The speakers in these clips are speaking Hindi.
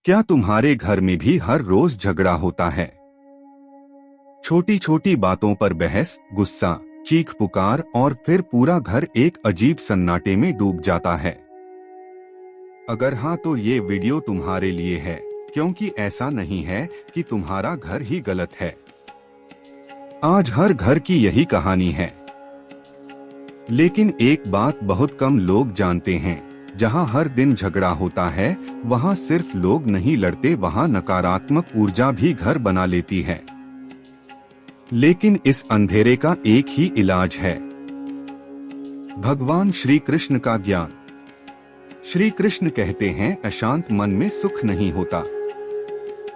क्या तुम्हारे घर में भी हर रोज झगड़ा होता है? छोटी छोटी बातों पर बहस, गुस्सा, चीख पुकार और फिर पूरा घर एक अजीब सन्नाटे में डूब जाता है। अगर हाँ तो ये वीडियो तुम्हारे लिए है, क्योंकि ऐसा नहीं है कि तुम्हारा घर ही गलत है। आज हर घर की यही कहानी है। लेकिन एक बात बहुत कम लोग जानते हैं, जहां हर दिन झगड़ा होता है वहां सिर्फ लोग नहीं लड़ते, वहां नकारात्मक ऊर्जा भी घर बना लेती है। लेकिन इस अंधेरे का एक ही इलाज है, भगवान श्री कृष्ण का ज्ञान। श्री कृष्ण कहते हैं, अशांत मन में सुख नहीं होता।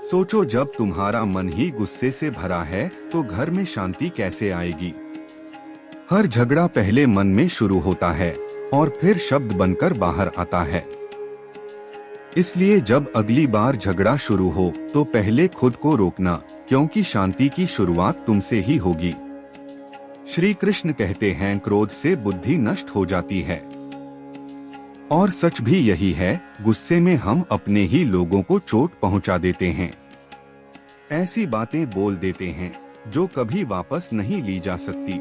सोचो, जब तुम्हारा मन ही गुस्से से भरा है तो घर में शांति कैसे आएगी? हर झगड़ा पहले मन में शुरू होता है और फिर शब्द बनकर बाहर आता है। इसलिए जब अगली बार झगड़ा शुरू हो तो पहले खुद को रोकना, क्योंकि शांति की शुरुआत तुमसे ही होगी। श्री कृष्ण कहते हैं, क्रोध से बुद्धि नष्ट हो जाती है। और सच भी यही है, गुस्से में हम अपने ही लोगों को चोट पहुंचा देते हैं। ऐसी बातें बोल देते हैं जो कभी वापस नहीं ली जा सकती।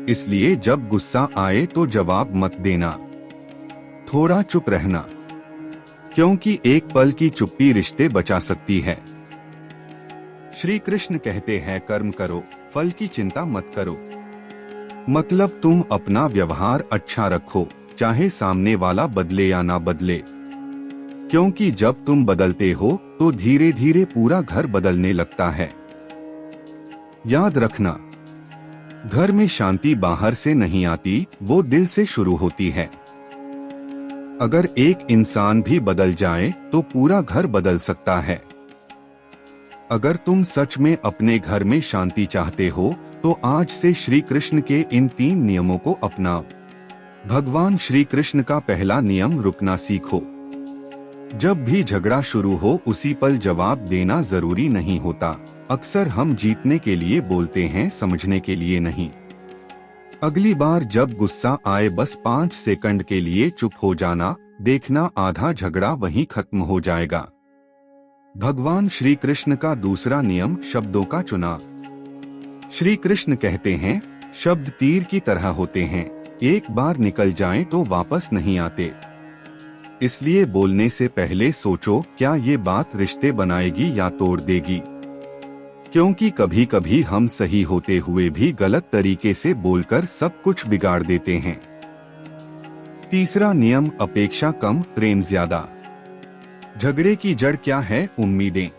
इसलिए जब गुस्सा आए तो जवाब मत देना, थोड़ा चुप रहना, क्योंकि एक पल की चुप्पी रिश्ते बचा सकती है। श्री कृष्ण कहते हैं, कर्म करो, फल की चिंता मत करो। मतलब तुम अपना व्यवहार अच्छा रखो, चाहे सामने वाला बदले या ना बदले। क्योंकि जब तुम बदलते हो तो धीरे धीरे पूरा घर बदलने लगता है। याद रखना, घर में शांति बाहर से नहीं आती, वो दिल से शुरू होती है। अगर एक इंसान भी बदल जाए तो पूरा घर बदल सकता है। अगर तुम सच में अपने घर में शांति चाहते हो तो आज से श्री कृष्ण के इन 3 नियमों को अपनाओ। भगवान श्री कृष्ण का पहला नियम, रुकना सीखो। जब भी झगड़ा शुरू हो उसी पल जवाब देना जरूरी नहीं होता। अक्सर हम जीतने के लिए बोलते हैं, समझने के लिए नहीं। अगली बार जब गुस्सा आए बस 5 सेकंड के लिए चुप हो जाना, देखना आधा झगड़ा वहीं खत्म हो जाएगा। भगवान श्री कृष्ण का दूसरा नियम, शब्दों का चुनाव। श्री कृष्ण कहते हैं, शब्द तीर की तरह होते हैं, एक बार निकल जाएं तो वापस नहीं आते। इसलिए बोलने से पहले सोचो, क्या ये बात रिश्ते बनाएगी या तोड़ देगी? क्योंकि कभी कभी हम सही होते हुए भी गलत तरीके से बोलकर सब कुछ बिगाड़ देते हैं। तीसरा नियम, अपेक्षा कम, प्रेम ज्यादा। झगड़े की जड़ क्या है? उम्मीदें।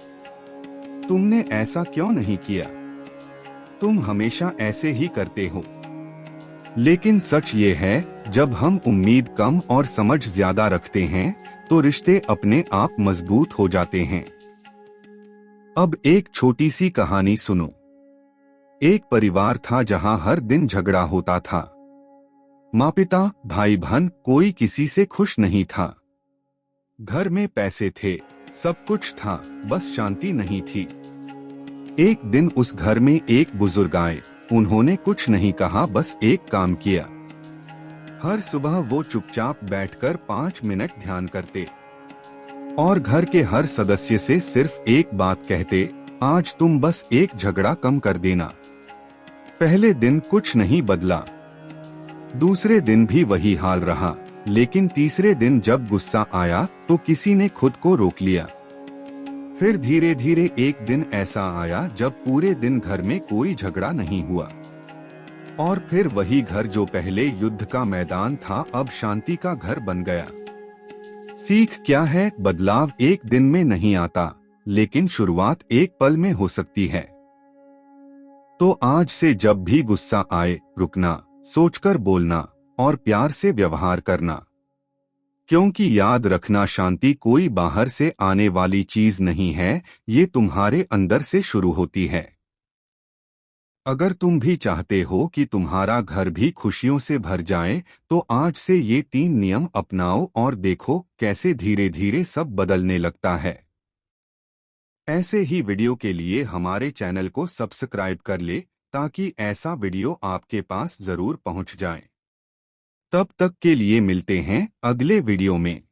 तुमने ऐसा क्यों नहीं किया? तुम हमेशा ऐसे ही करते हो। लेकिन सच ये है, जब हम उम्मीद कम और समझ ज्यादा रखते हैं तो रिश्ते अपने आप मजबूत हो जाते हैं। अब एक छोटी सी कहानी सुनो। एक परिवार था जहां हर दिन झगड़ा होता था। माँ पिता, भाई बहन, कोई किसी से खुश नहीं था। घर में पैसे थे, सब कुछ था, बस शांति नहीं थी। एक दिन उस घर में एक बुजुर्ग आए। उन्होंने कुछ नहीं कहा, बस एक काम किया। हर सुबह वो चुपचाप बैठकर 5 मिनट ध्यान करते और घर के हर सदस्य से सिर्फ एक बात कहते, आज तुम बस एक झगड़ा कम कर देना। पहले दिन कुछ नहीं बदला, दूसरे दिन भी वही हाल रहा, लेकिन तीसरे दिन जब गुस्सा आया तो किसी ने खुद को रोक लिया। फिर धीरे धीरे एक दिन ऐसा आया जब पूरे दिन घर में कोई झगड़ा नहीं हुआ। और फिर वही घर जो पहले युद्ध का मैदान था, अब शांति का घर बन गया। सीख क्या है? बदलाव एक दिन में नहीं आता, लेकिन शुरुआत एक पल में हो सकती है। तो आज से जब भी गुस्सा आए, रुकना, सोचकर बोलना और प्यार से व्यवहार करना। क्योंकि याद रखना, शांति कोई बाहर से आने वाली चीज नहीं है, ये तुम्हारे अंदर से शुरू होती है। अगर तुम भी चाहते हो कि तुम्हारा घर भी खुशियों से भर जाए, तो आज से ये 3 नियम अपनाओ और देखो कैसे धीरे धीरे सब बदलने लगता है। ऐसे ही वीडियो के लिए हमारे चैनल को सब्सक्राइब कर ले, ताकि ऐसा वीडियो आपके पास जरूर पहुंच जाए। तब तक के लिए मिलते हैं अगले वीडियो में।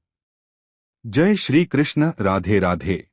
जय श्री कृष्ण। राधे राधे।